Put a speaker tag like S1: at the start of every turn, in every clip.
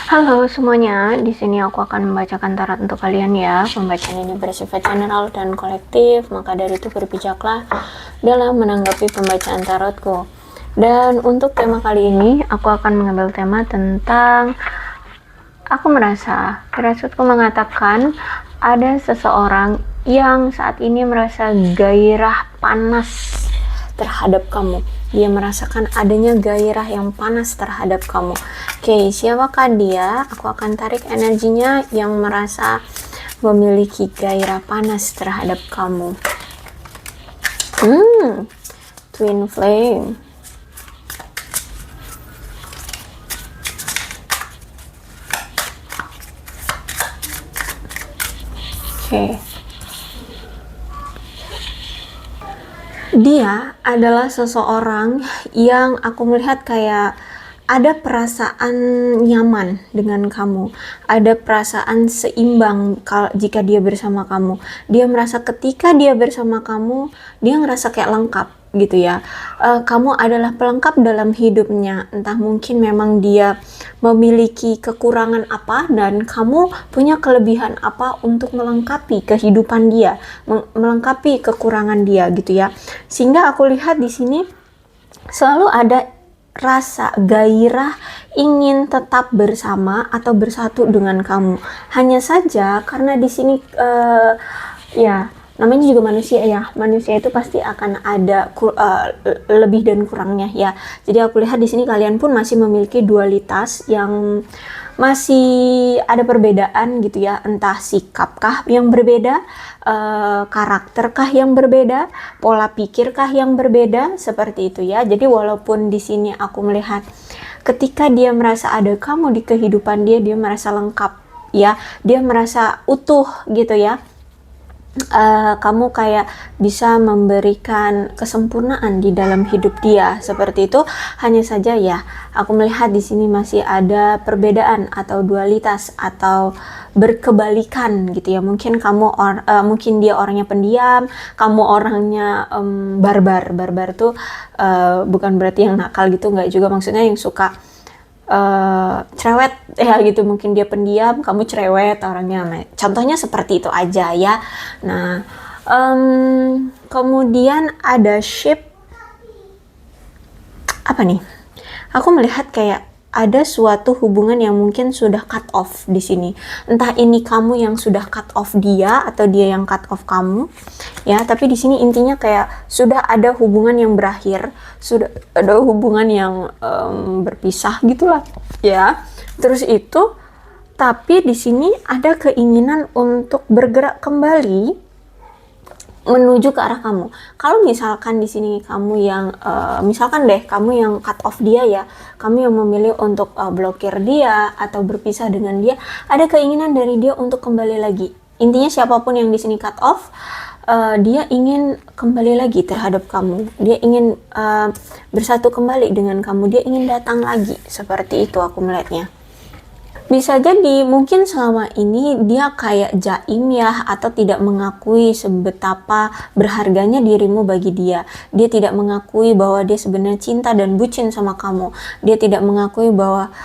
S1: Halo semuanya, di sini aku akan membacakan tarot untuk kalian ya. Pembacaan ini bersifat general dan kolektif, maka dari itu berbijaklah dalam menanggapi pembacaan tarotku. Dan untuk tema kali ini, aku akan mengambil tema tentang aku merasa, firasatku mengatakan ada seseorang yang saat ini merasa gairah panas terhadap kamu. Dia merasakan adanya gairah yang panas terhadap kamu. Oke, siapakah dia? Aku akan tarik energinya yang merasa memiliki gairah panas terhadap kamu. Twin Flame. Oke. Dia adalah seseorang yang aku melihat kayak ada perasaan nyaman dengan kamu, ada perasaan seimbang jika dia bersama kamu. Dia merasa ketika dia bersama kamu, dia ngerasa kayak lengkap gitu ya. Kamu adalah pelengkap dalam hidupnya. Entah mungkin memang dia memiliki kekurangan apa dan kamu punya kelebihan apa untuk melengkapi kehidupan dia, melengkapi kekurangan dia gitu ya. Sehingga aku lihat di sini selalu ada rasa gairah ingin tetap bersama atau bersatu dengan kamu. Hanya saja karena di sini ya namanya juga manusia ya, manusia itu pasti akan ada lebih dan kurangnya ya. Jadi aku lihat di sini kalian pun masih memiliki dualitas yang masih ada perbedaan gitu ya, entah sikapkah yang berbeda, karakterkah yang berbeda, pola pikirkah yang berbeda, seperti itu ya. Jadi walaupun di sini aku melihat ketika dia merasa ada kamu di kehidupan dia, dia merasa lengkap ya, dia merasa utuh gitu ya. Kamu kayak bisa memberikan kesempurnaan di dalam hidup dia, seperti itu. Hanya saja ya, aku melihat di sini masih ada perbedaan atau dualitas atau berkebalikan gitu ya. Mungkin kamu mungkin dia orangnya pendiam, kamu orangnya barbar. Barbar tuh bukan berarti yang nakal gitu, nggak juga, maksudnya yang suka cerewet ya gitu. Mungkin dia pendiam, kamu cerewet orangnya. Nah, contohnya seperti itu aja ya. Nah, kemudian ada shape apa nih? Aku melihat kayak ada suatu hubungan yang mungkin sudah cut off di sini. Entah ini kamu yang sudah cut off dia atau dia yang cut off kamu. Ya, tapi di sini intinya kayak sudah ada hubungan yang berakhir, sudah ada hubungan yang berpisah gitulah. Ya. Terus itu tapi di sini ada keinginan untuk bergerak kembali menuju ke arah kamu. Kalau misalkan di sini kamu yang misalkan deh kamu yang cut off dia ya, kamu yang memilih untuk blokir dia atau berpisah dengan dia, ada keinginan dari dia untuk kembali lagi. Intinya siapapun yang di sini cut off, dia ingin kembali lagi terhadap kamu. Dia ingin bersatu kembali dengan kamu. Dia ingin datang lagi. Seperti itu aku melihatnya. Bisa jadi mungkin selama ini dia kayak jaim ya, atau tidak mengakui sebetapa berharganya dirimu bagi dia. Dia tidak mengakui bahwa dia sebenarnya cinta dan bucin sama kamu. Dia tidak mengakui bahwa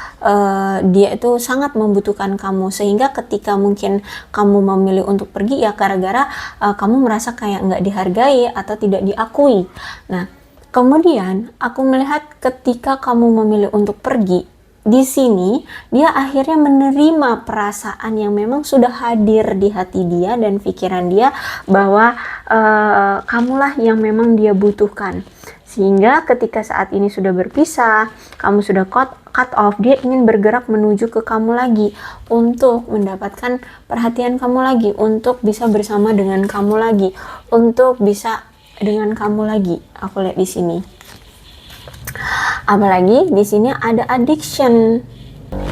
S1: dia itu sangat membutuhkan kamu, sehingga ketika mungkin kamu memilih untuk pergi ya gara-gara kamu merasa kayak nggak dihargai atau tidak diakui. Nah, kemudian aku melihat ketika kamu memilih untuk pergi, di sini dia akhirnya menerima perasaan yang memang sudah hadir di hati dia dan pikiran dia, bahwa kamulah yang memang dia butuhkan. Sehingga ketika saat ini sudah berpisah, kamu sudah cut off, dia ingin bergerak menuju ke kamu lagi untuk mendapatkan perhatian kamu lagi, untuk bisa bersama dengan kamu lagi, untuk bisa dengan kamu lagi. Aku lihat di sini. Apalagi di sini ada addiction,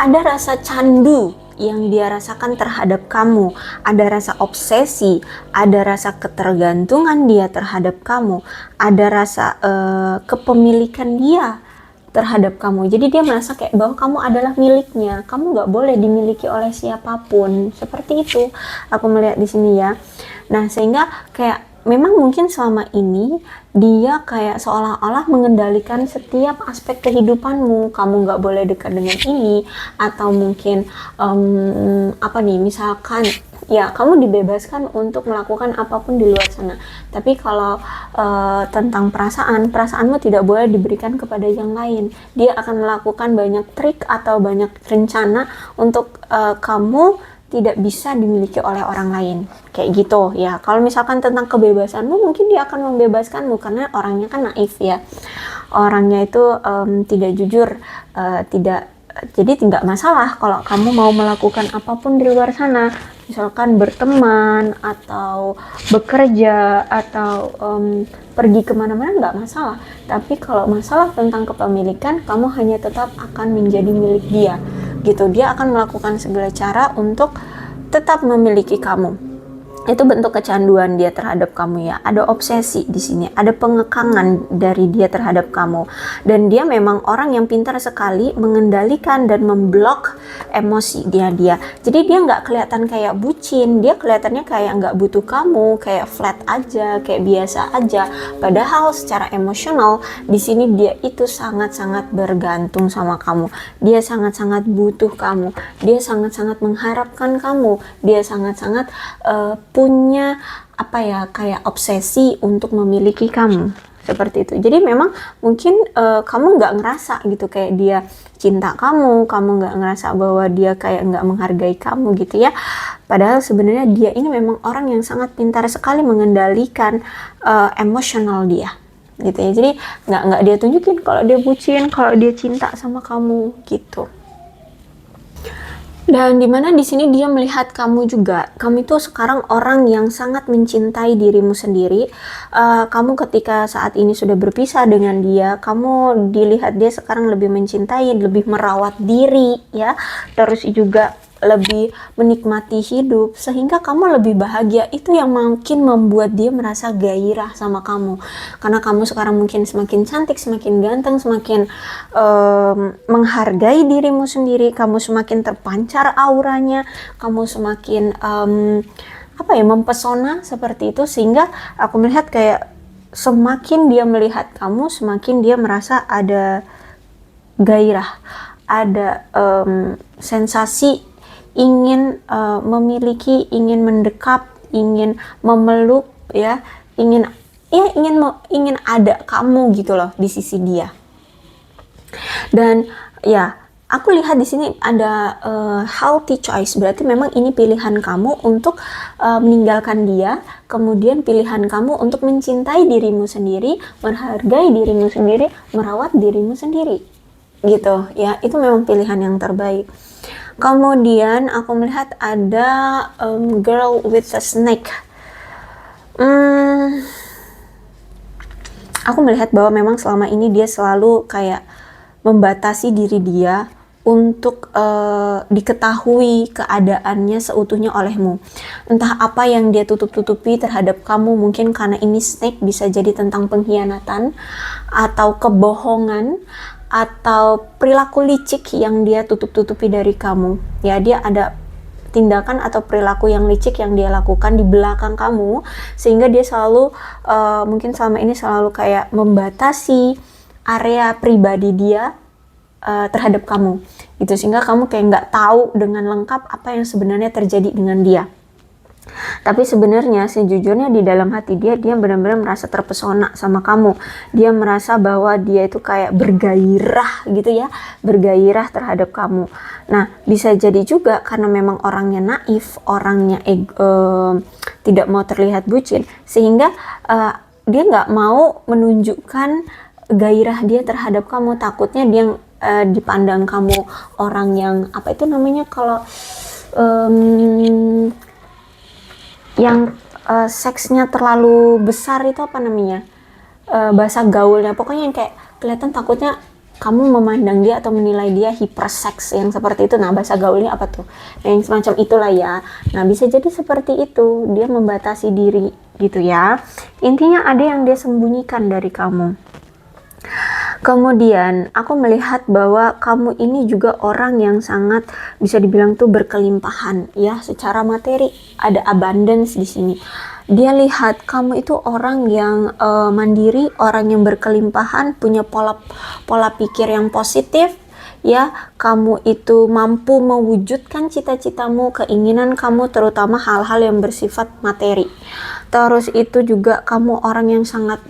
S1: ada rasa candu yang dia rasakan terhadap kamu, ada rasa obsesi, ada rasa ketergantungan dia terhadap kamu, ada rasa kepemilikan dia terhadap kamu. Jadi dia merasa kayak bahwa kamu adalah miliknya, kamu nggak boleh dimiliki oleh siapapun. Seperti itu aku melihat di sini ya. Nah, sehingga kayak memang mungkin selama ini dia kayak seolah-olah mengendalikan setiap aspek kehidupanmu. Kamu nggak boleh dekat dengan ini, atau mungkin apa nih, misalkan ya kamu dibebaskan untuk melakukan apapun di luar sana. Tapi kalau tentang perasaanmu tidak boleh diberikan kepada yang lain. Dia akan melakukan banyak trik atau banyak rencana untuk kamu tidak bisa dimiliki oleh orang lain, kayak gitu ya. Kalau misalkan tentang kebebasanmu, mungkin dia akan membebaskanmu karena orangnya kan naif ya, orangnya itu tidak jujur, tidak, jadi tidak masalah kalau kamu mau melakukan apapun di luar sana, misalkan berteman atau bekerja atau pergi kemana-mana, nggak masalah. Tapi kalau masalah tentang kepemilikan, kamu hanya tetap akan menjadi milik dia gitu. Dia akan melakukan segala cara untuk tetap memiliki kamu. Itu bentuk kecanduan dia terhadap kamu ya. Ada obsesi di sini, ada pengekangan dari dia terhadap kamu. Dan dia memang orang yang pintar sekali mengendalikan dan memblok emosi dia. Jadi dia nggak kelihatan kayak bucin, dia kelihatannya kayak nggak butuh kamu, kayak flat aja, kayak biasa aja. Padahal secara emosional di sini dia itu sangat-sangat bergantung sama kamu. Dia sangat-sangat butuh kamu. Dia sangat-sangat mengharapkan kamu. Dia sangat-sangat punya apa ya, kayak obsesi untuk memiliki kamu seperti itu. Jadi memang mungkin kamu nggak ngerasa gitu kayak dia cinta kamu nggak ngerasa bahwa dia kayak nggak menghargai kamu gitu ya. Padahal sebenarnya dia ini memang orang yang sangat pintar sekali mengendalikan emosional dia gitu ya. Jadi nggak dia tunjukin kalau dia bucin, kalau dia cinta sama kamu gitu. Dan dimana di sini dia melihat kamu juga, kamu itu sekarang orang yang sangat mencintai dirimu sendiri. Kamu ketika saat ini sudah berpisah dengan dia, kamu dilihat dia sekarang lebih mencintai, lebih merawat diri ya, terus juga lebih menikmati hidup, sehingga kamu lebih bahagia. Itu yang mungkin membuat dia merasa gairah sama kamu, karena kamu sekarang mungkin semakin cantik, semakin ganteng, semakin menghargai dirimu sendiri, kamu semakin terpancar auranya, kamu semakin apa ya, mempesona seperti itu. Sehingga aku melihat kayak semakin dia melihat kamu, semakin dia merasa ada gairah, ada sensasi ingin memiliki, ingin mendekap, ingin memeluk ya, ingin ada kamu gitu loh di sisi dia. Dan ya, aku lihat di sini ada healthy choice, berarti memang ini pilihan kamu untuk meninggalkan dia, kemudian pilihan kamu untuk mencintai dirimu sendiri, menghargai dirimu sendiri, merawat dirimu sendiri gitu ya. Itu memang pilihan yang terbaik. Kemudian aku melihat ada girl with a snake. Aku melihat bahwa memang selama ini dia selalu kayak membatasi diri dia untuk diketahui keadaannya seutuhnya olehmu. Entah apa yang dia tutup-tutupi terhadap kamu, mungkin karena ini snake, bisa jadi tentang pengkhianatan atau kebohongan atau perilaku licik yang dia tutup-tutupi dari kamu ya. Dia ada tindakan atau perilaku yang licik yang dia lakukan di belakang kamu, sehingga dia selalu mungkin selama ini selalu kayak membatasi area pribadi dia terhadap kamu gitu, sehingga kamu kayak nggak tahu dengan lengkap apa yang sebenarnya terjadi dengan dia. Tapi sebenarnya sejujurnya di dalam hati dia benar-benar merasa terpesona sama kamu. Dia merasa bahwa dia itu kayak bergairah gitu ya, bergairah terhadap kamu. Nah, bisa jadi juga karena memang orangnya naif, orangnya tidak mau terlihat bucin, sehingga dia nggak mau menunjukkan gairah dia terhadap kamu. Takutnya dia dipandang kamu orang yang apa itu namanya kalau yang seksnya terlalu besar, itu apa namanya, bahasa gaulnya, pokoknya yang kayak kelihatan takutnya kamu memandang dia atau menilai dia hiperseks yang seperti itu. Nah, bahasa gaulnya apa tuh, yang semacam itulah ya. Nah, bisa jadi seperti itu, dia membatasi diri gitu ya. Intinya ada yang dia sembunyikan dari kamu. Kemudian aku melihat bahwa kamu ini juga orang yang sangat bisa dibilang tuh berkelimpahan ya, secara materi ada abundance di sini. Dia lihat kamu itu orang yang mandiri, orang yang berkelimpahan, punya pola pikir yang positif, ya. Kamu itu mampu mewujudkan cita-citamu, keinginan kamu, terutama hal-hal yang bersifat materi. Terus itu juga kamu orang yang sangat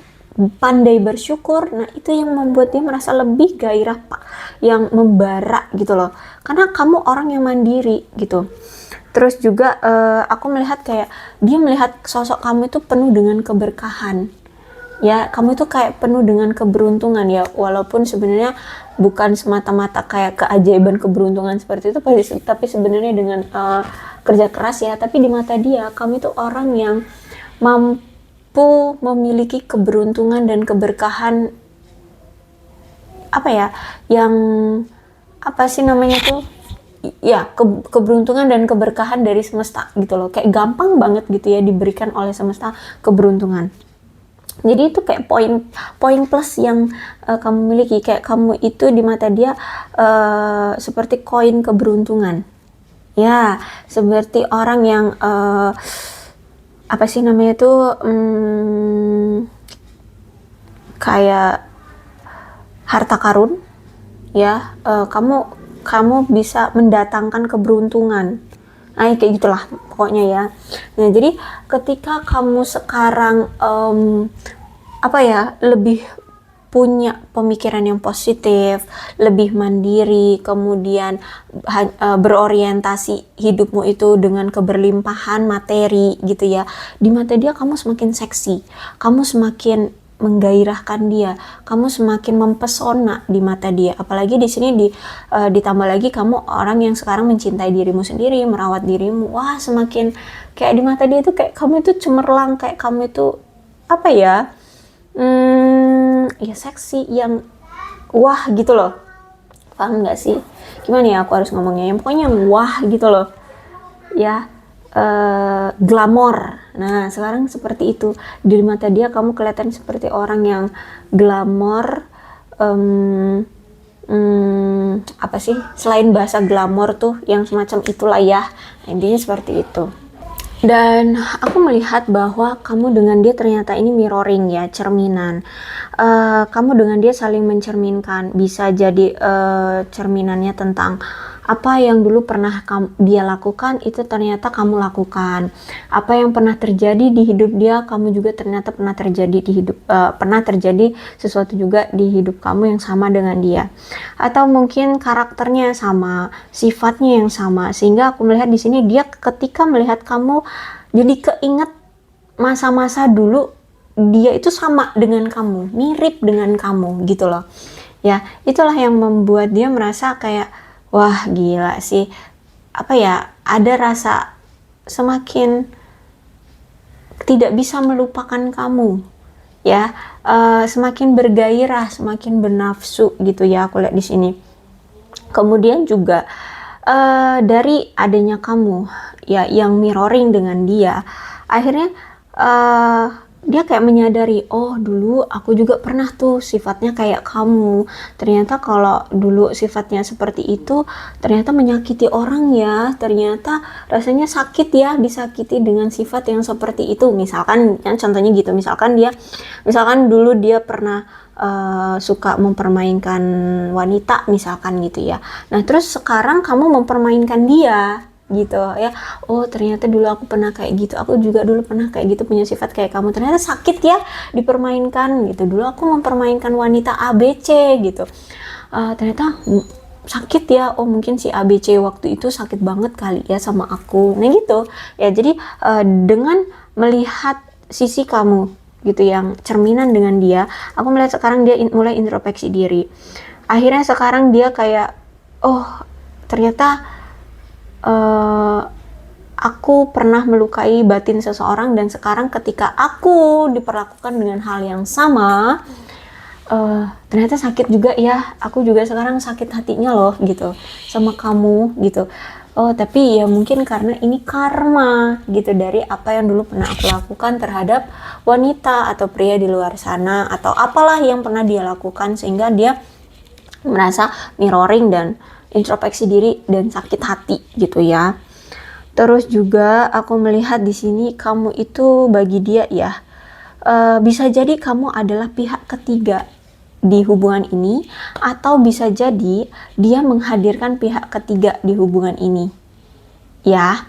S1: pandai bersyukur. Nah, itu yang membuat dia merasa lebih gairah, Pak, yang membara gitu loh, karena kamu orang yang mandiri gitu. Terus juga aku melihat kayak dia melihat sosok kamu itu penuh dengan keberkahan, ya. Kamu itu kayak penuh dengan keberuntungan, ya, walaupun sebenarnya bukan semata-mata kayak keajaiban keberuntungan seperti itu, tapi sebenarnya dengan kerja keras, ya. Tapi di mata dia kamu itu orang yang mampu memiliki keberuntungan dan keberkahan, apa ya, yang apa sih namanya tuh, ya, keberuntungan dan keberkahan dari semesta gitu loh. Kayak gampang banget gitu ya diberikan oleh semesta keberuntungan. Jadi itu kayak poin plus yang kamu miliki. Kayak kamu itu di mata dia seperti koin keberuntungan, ya, seperti orang yang apa sih namanya tuh, kayak harta karun, ya. Kamu bisa mendatangkan keberuntungan. Nah, kayak gitulah pokoknya, ya. Nah, jadi ketika kamu sekarang apa ya, lebih punya pemikiran yang positif, lebih mandiri, kemudian berorientasi hidupmu itu dengan keberlimpahan materi gitu ya. Di mata dia kamu semakin seksi, kamu semakin menggairahkan dia, kamu semakin mempesona di mata dia. Apalagi di sini ditambah lagi kamu orang yang sekarang mencintai dirimu sendiri, merawat dirimu. Wah, semakin kayak di mata dia tuh kayak kamu itu cemerlang, kayak kamu itu apa ya, ya seksi yang wah gitu loh. Paham nggak sih? Gimana ya aku harus ngomongnya? Yang pokoknya wah gitu loh, ya. Glamor. Nah, sekarang seperti itu. Di mata dia kamu kelihatan seperti orang yang glamor. Apa sih selain bahasa glamor tuh yang semacam itulah, ya. Intinya seperti itu. Dan aku melihat bahwa kamu dengan dia ternyata ini mirroring, ya, cerminan. Kamu dengan dia saling mencerminkan. Bisa jadi cerminannya tentang apa yang dulu pernah dia lakukan, itu ternyata kamu lakukan. Apa yang pernah terjadi di hidup dia, kamu juga ternyata pernah terjadi sesuatu juga di hidup kamu yang sama dengan dia. Atau mungkin karakternya sama, sifatnya yang sama, sehingga aku melihat di sini dia ketika melihat kamu jadi keinget masa-masa dulu dia itu sama dengan kamu, mirip dengan kamu gitu loh. Ya, itulah yang membuat dia merasa kayak wah gila sih, apa ya, ada rasa semakin tidak bisa melupakan kamu, ya. Semakin bergairah, semakin bernafsu gitu ya aku lihat di sini. Kemudian juga dari adanya kamu, ya, yang mirroring dengan dia, akhirnya dia kayak menyadari, oh dulu aku juga pernah tuh sifatnya kayak kamu. Ternyata kalau dulu sifatnya seperti itu, ternyata menyakiti orang, ya. Ternyata rasanya sakit, ya, disakiti dengan sifat yang seperti itu. Misalkan, kan contohnya gitu, misalkan dulu dia pernah suka mempermainkan wanita, misalkan gitu ya. Nah, terus sekarang kamu mempermainkan dia gitu ya. Oh, ternyata dulu aku pernah kayak gitu, aku juga dulu pernah kayak gitu, punya sifat kayak kamu. Ternyata sakit, ya, dipermainkan gitu. Dulu aku mempermainkan wanita ABC gitu, ternyata sakit, ya. Oh, mungkin si ABC waktu itu sakit banget kali ya sama aku. Nah gitu ya. Jadi dengan melihat sisi kamu gitu yang cerminan dengan dia, aku melihat sekarang dia mulai introspeksi diri. Akhirnya sekarang dia kayak, oh ternyata aku pernah melukai batin seseorang, dan sekarang ketika aku diperlakukan dengan hal yang sama, ternyata sakit juga, ya. Aku juga sekarang sakit hatinya loh gitu sama kamu gitu. Oh, tapi ya mungkin karena ini karma gitu dari apa yang dulu pernah aku lakukan terhadap wanita atau pria di luar sana, atau apalah yang pernah dia lakukan, sehingga dia merasa mirroring dan introspeksi diri dan sakit hati gitu, ya. Terus juga aku melihat di sini kamu itu bagi dia ya, bisa jadi kamu adalah pihak ketiga di hubungan ini, atau bisa jadi dia menghadirkan pihak ketiga di hubungan ini. Ya,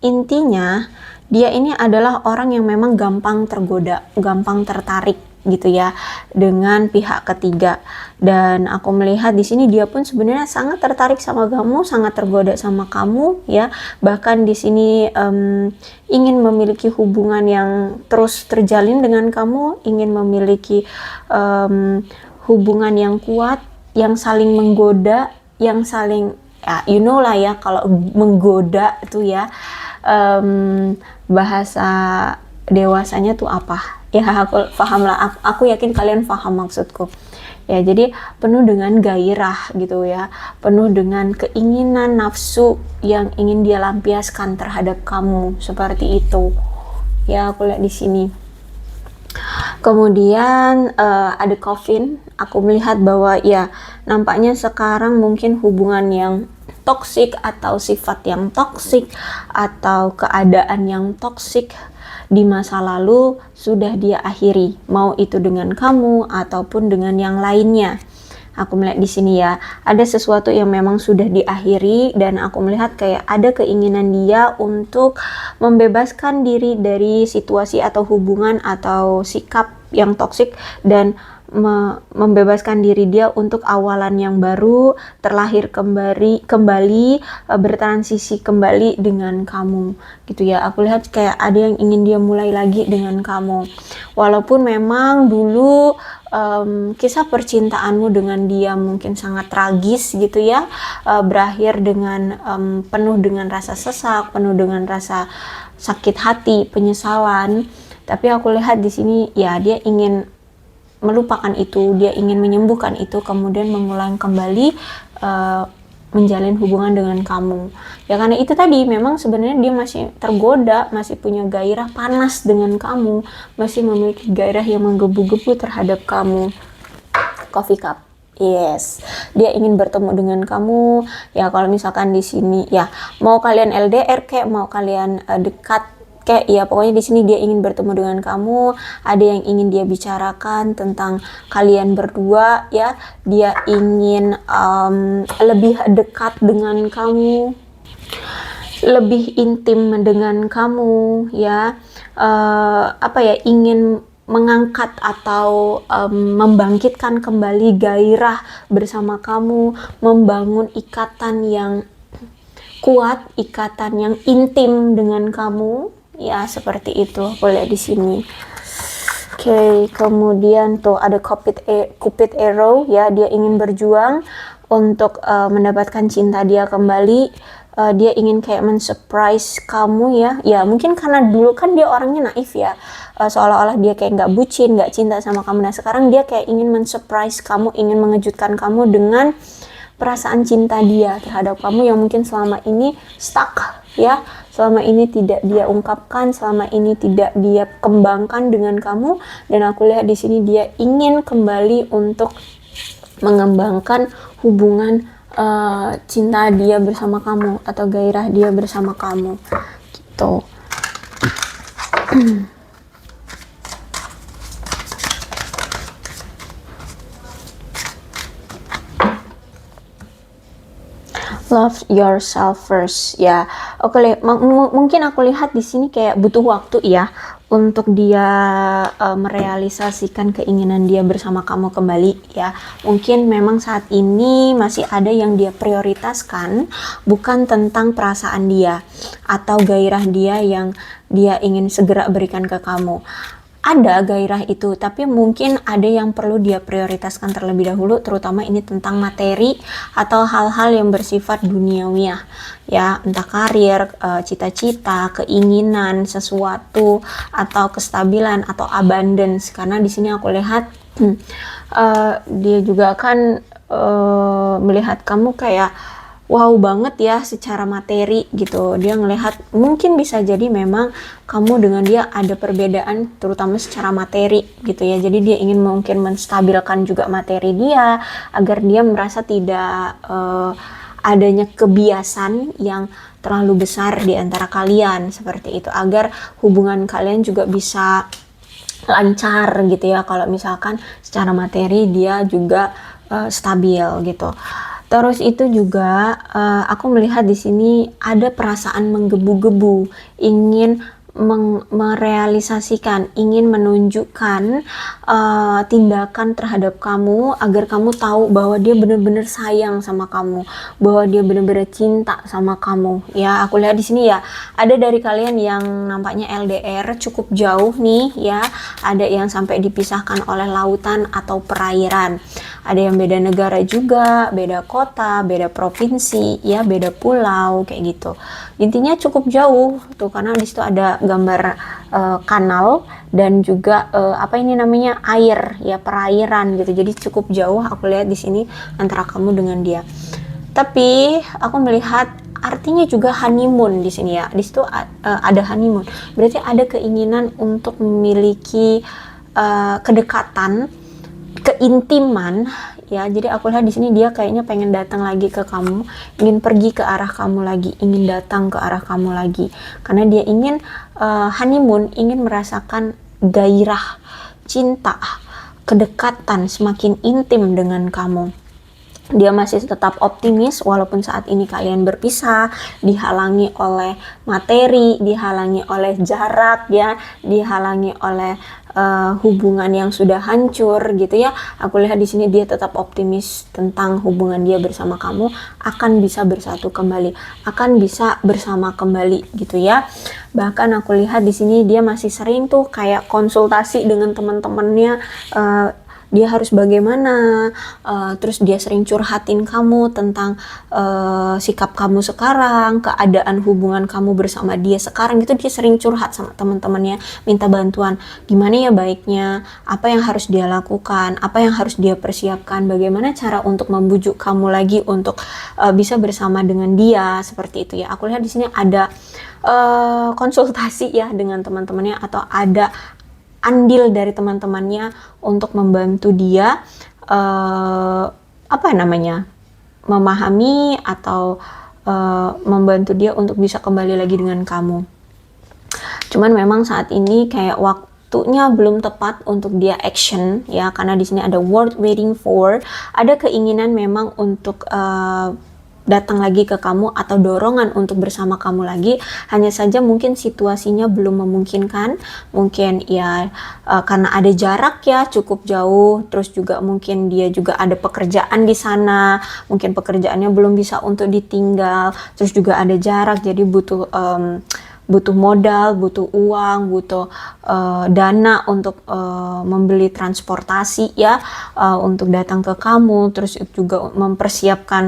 S1: intinya dia ini adalah orang yang memang gampang tergoda, gampang tertarik gitu ya dengan pihak ketiga. Dan aku melihat di sini dia pun sebenarnya sangat tertarik sama kamu, sangat tergoda sama kamu ya. Bahkan di sini ingin memiliki hubungan yang terus terjalin dengan kamu, ingin memiliki hubungan yang kuat, yang saling menggoda, yang saling ya you know lah ya, kalau menggoda itu ya bahasa dewasanya tuh apa ya, aku paham lah, aku yakin kalian paham maksudku ya. Jadi penuh dengan gairah gitu ya, penuh dengan keinginan nafsu yang ingin dia lampiaskan terhadap kamu, seperti itu ya aku lihat di sini. Kemudian ada coffin, aku melihat bahwa ya nampaknya sekarang mungkin hubungan yang toksik atau sifat yang toksik atau keadaan yang toksik di masa lalu sudah dia akhiri, mau itu dengan kamu ataupun dengan yang lainnya. Aku melihat di sini ya, ada sesuatu yang memang sudah diakhiri, dan aku melihat kayak ada keinginan dia untuk membebaskan diri dari situasi atau hubungan atau sikap yang toksik, dan membebaskan diri dia untuk awalan yang baru, terlahir kembali bertransisi kembali dengan kamu gitu ya. Aku lihat kayak ada yang ingin dia mulai lagi dengan kamu, walaupun memang dulu kisah percintaanmu dengan dia mungkin sangat tragis gitu ya, berakhir dengan penuh dengan rasa sesak, penuh dengan rasa sakit hati, penyesalan. Tapi aku lihat di sini ya dia ingin melupakan itu, dia ingin menyembuhkan itu, kemudian mengulang kembali menjalin hubungan dengan kamu ya. Karena itu tadi memang sebenarnya dia masih tergoda, masih punya gairah panas dengan kamu, masih memiliki gairah yang menggebu-gebu terhadap kamu. Coffee cup, yes, dia ingin bertemu dengan kamu ya. Kalau misalkan di sini ya, mau kalian LDR kayak mau kalian dekat kayak ya, pokoknya di sini dia ingin bertemu dengan kamu, ada yang ingin dia bicarakan tentang kalian berdua ya. Dia ingin lebih dekat dengan kamu, lebih intim dengan kamu ya, ingin mengangkat atau membangkitkan kembali gairah bersama kamu, membangun ikatan yang kuat, ikatan yang intim dengan kamu ya, seperti itu aku lihat di sini. Oke, kemudian tuh ada Cupid Arrow ya, dia ingin berjuang untuk mendapatkan cinta dia kembali. Dia ingin kayak men-surprise kamu ya. Ya mungkin karena dulu kan dia orangnya naif ya, seolah-olah dia kayak nggak bucin, nggak cinta sama kamu. Nah sekarang dia kayak ingin men-surprise kamu, ingin mengejutkan kamu dengan perasaan cinta dia terhadap kamu yang mungkin selama ini stuck ya, selama ini tidak dia ungkapkan, selama ini tidak dia kembangkan dengan kamu. Dan aku lihat di sini dia ingin kembali untuk mengembangkan hubungan cinta dia bersama kamu atau gairah dia bersama kamu gitu. Love yourself first ya. Oke, mungkin aku lihat di sini kayak butuh waktu ya untuk dia merealisasikan keinginan dia bersama kamu kembali ya. Mungkin memang saat ini masih ada yang dia prioritaskan, bukan tentang perasaan dia atau gairah dia yang dia ingin segera berikan ke kamu. Ada gairah itu, tapi mungkin ada yang perlu dia prioritaskan terlebih dahulu, terutama ini tentang materi atau hal-hal yang bersifat duniawiah ya, entah karir, cita-cita, keinginan sesuatu, atau kestabilan atau abundance. Karena di sini aku lihat dia juga akan melihat kamu kayak wow banget ya secara materi gitu. Dia ngelihat mungkin bisa jadi memang kamu dengan dia ada perbedaan terutama secara materi gitu ya. Jadi dia ingin mungkin menstabilkan juga materi dia agar dia merasa tidak adanya kebiasaan yang terlalu besar di antara kalian seperti itu, agar hubungan kalian juga bisa lancar gitu ya. Kalau misalkan secara materi dia juga stabil gitu. Terus itu juga aku melihat di sini ada perasaan menggebu-gebu, ingin merealisasikan, ingin menunjukkan tindakan terhadap kamu agar kamu tahu bahwa dia benar-benar sayang sama kamu, bahwa dia benar-benar cinta sama kamu. Ya, aku lihat di sini ya, ada dari kalian yang nampaknya LDR cukup jauh nih ya, ada yang sampai dipisahkan oleh lautan atau perairan. Ada yang beda negara juga, beda kota, beda provinsi, ya beda pulau kayak gitu. Intinya cukup jauh tuh, karena di situ ada gambar kanal dan juga apa ini namanya, air ya, perairan gitu. Jadi cukup jauh aku lihat di sini antara kamu dengan dia. Tapi aku melihat artinya juga honeymoon di sini ya. Di situ ada honeymoon. Berarti ada keinginan untuk memiliki kedekatan, keintiman ya. Jadi aku lihat di sini dia kayaknya pengen datang lagi ke kamu, ingin pergi ke arah kamu lagi, ingin datang ke arah kamu lagi, karena dia ingin honeymoon, ingin merasakan gairah cinta, kedekatan semakin intim dengan kamu. Dia masih tetap optimis walaupun saat ini kalian berpisah, dihalangi oleh materi, dihalangi oleh jarak ya, dihalangi oleh hubungan yang sudah hancur gitu ya. Aku lihat di sini dia tetap optimis tentang hubungan dia bersama kamu akan bisa bersatu kembali, akan bisa bersama kembali gitu ya. Bahkan aku lihat di sini dia masih sering tuh kayak konsultasi dengan teman-temannya, dia harus bagaimana, terus dia sering curhatin kamu tentang sikap kamu sekarang, keadaan hubungan kamu bersama dia sekarang gitu. Dia sering curhat sama teman-temannya, minta bantuan gimana ya baiknya, apa yang harus dia lakukan, apa yang harus dia persiapkan, bagaimana cara untuk membujuk kamu lagi untuk bisa bersama dengan dia, seperti itu ya. Aku lihat di sini ada konsultasi ya dengan teman-temannya, atau ada andil dari teman-temannya untuk membantu dia apa namanya, memahami atau membantu dia untuk bisa kembali lagi dengan kamu. Cuman memang saat ini kayak waktunya belum tepat untuk dia action ya, karena di sini ada word waiting for, ada keinginan memang untuk datang lagi ke kamu atau dorongan untuk bersama kamu lagi. Hanya saja mungkin situasinya belum memungkinkan, mungkin ya karena ada jarak ya, cukup jauh, terus juga mungkin dia juga ada pekerjaan di sana, mungkin pekerjaannya belum bisa untuk ditinggal, terus juga ada jarak, jadi butuh modal, butuh uang, butuh dana untuk membeli transportasi ya, untuk datang ke kamu, terus juga mempersiapkan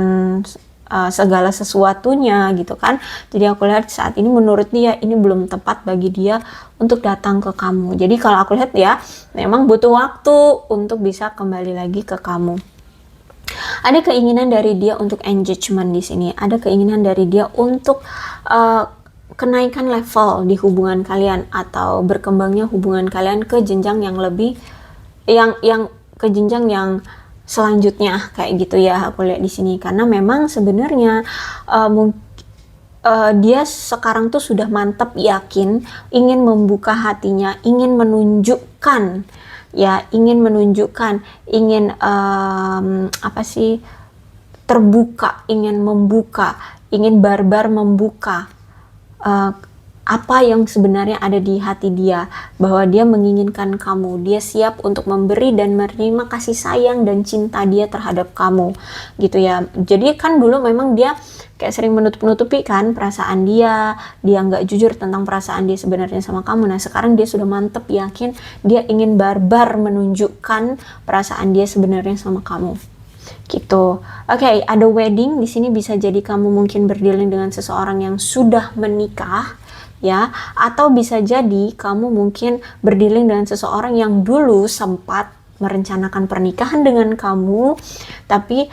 S1: segala sesuatunya gitu kan. Jadi aku lihat saat ini menurut dia ini belum tepat bagi dia untuk datang ke kamu. Jadi kalau aku lihat ya, memang butuh waktu untuk bisa kembali lagi ke kamu. Ada keinginan dari dia untuk engagement di sini. Ada keinginan dari dia untuk kenaikan level di hubungan kalian, atau berkembangnya hubungan kalian ke jenjang yang lebih, yang ke jenjang yang selanjutnya kayak gitu ya. Aku lihat di sini karena memang sebenarnya dia sekarang tuh sudah mantap yakin, ingin membuka hatinya, ingin menunjukkan ya, ingin apa sih, terbuka, ingin membuka, ingin barbar membuka apa yang sebenarnya ada di hati dia, bahwa dia menginginkan kamu, dia siap untuk memberi dan menerima kasih sayang dan cinta dia terhadap kamu gitu ya. Jadi kan dulu memang dia kayak sering menutup-nutupi kan perasaan dia nggak jujur tentang perasaan dia sebenarnya sama kamu. Nah sekarang dia sudah mantep yakin, dia ingin barbar menunjukkan perasaan dia sebenarnya sama kamu gitu. Oke, ada wedding di sini, bisa jadi kamu mungkin berdealing dengan seseorang yang sudah menikah ya, atau bisa jadi kamu mungkin berdealing dengan seseorang yang dulu sempat merencanakan pernikahan dengan kamu, tapi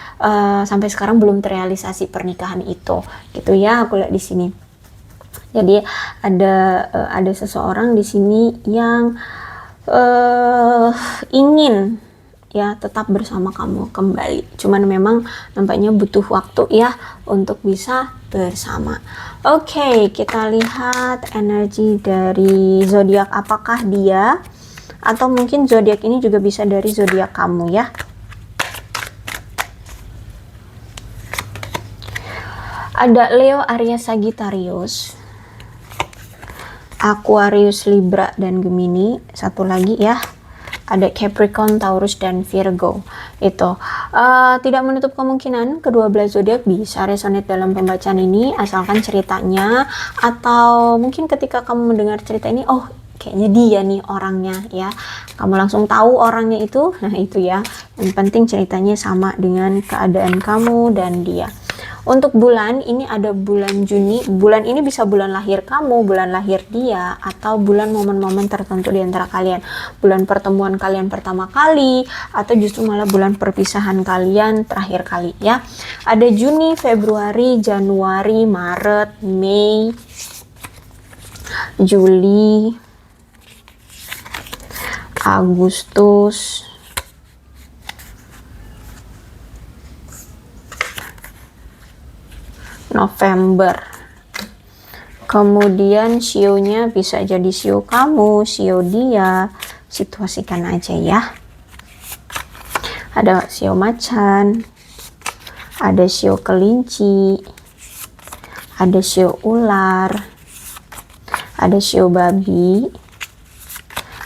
S1: sampai sekarang belum terrealisasi pernikahan itu gitu ya. Aku lihat di sini. Jadi ada seseorang di sini yang ingin ya tetap bersama kamu kembali. Cuman memang nampaknya butuh waktu ya untuk bisa bersama. Oke, kita lihat energi dari zodiak apakah dia, atau mungkin zodiak ini juga bisa dari zodiak kamu ya. Ada Leo, Aries, Sagittarius, Aquarius, Libra, dan Gemini. Satu lagi ya, ada Capricorn, Taurus, dan Virgo. Itu tidak menutup kemungkinan kedua belas zodiak bisa resonate dalam pembacaan ini, asalkan ceritanya, atau mungkin ketika kamu mendengar cerita ini, oh kayaknya dia nih orangnya ya, kamu langsung tahu orangnya itu. Nah itu ya, yang penting ceritanya sama dengan keadaan kamu dan dia. Untuk bulan ini ada bulan Juni. Bulan ini bisa bulan lahir kamu, bulan lahir dia, atau bulan momen-momen tertentu di antara kalian. Bulan pertemuan kalian pertama kali, atau justru malah bulan perpisahan kalian terakhir kali ya. Ada Juni, Februari, Januari, Maret, Mei, Juli, Agustus, November. Kemudian sionya bisa jadi sio kamu, sio dia, situasikan aja ya. Ada sio macan, ada sio kelinci, ada sio ular, ada sio babi,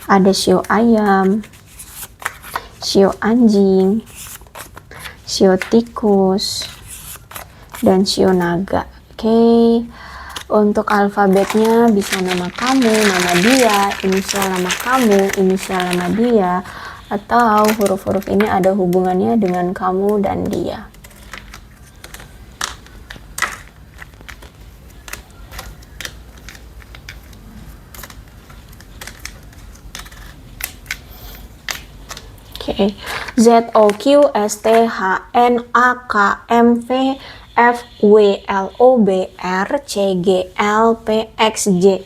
S1: ada sio ayam, sio anjing, sio tikus, dan sio naga. Oke. Untuk alfabetnya bisa nama kamu, nama dia, inisial nama kamu, inisial nama dia, atau huruf-huruf ini ada hubungannya dengan kamu dan dia. Oke. Z O Q S T H N A K M V F W L O B R C G L P X J.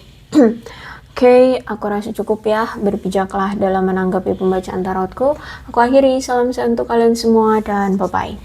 S1: Oke, aku rasa cukup ya, berpijaklah dalam menanggapi pembacaan tarotku. Aku akhiri, salam sehat untuk kalian semua dan bye-bye.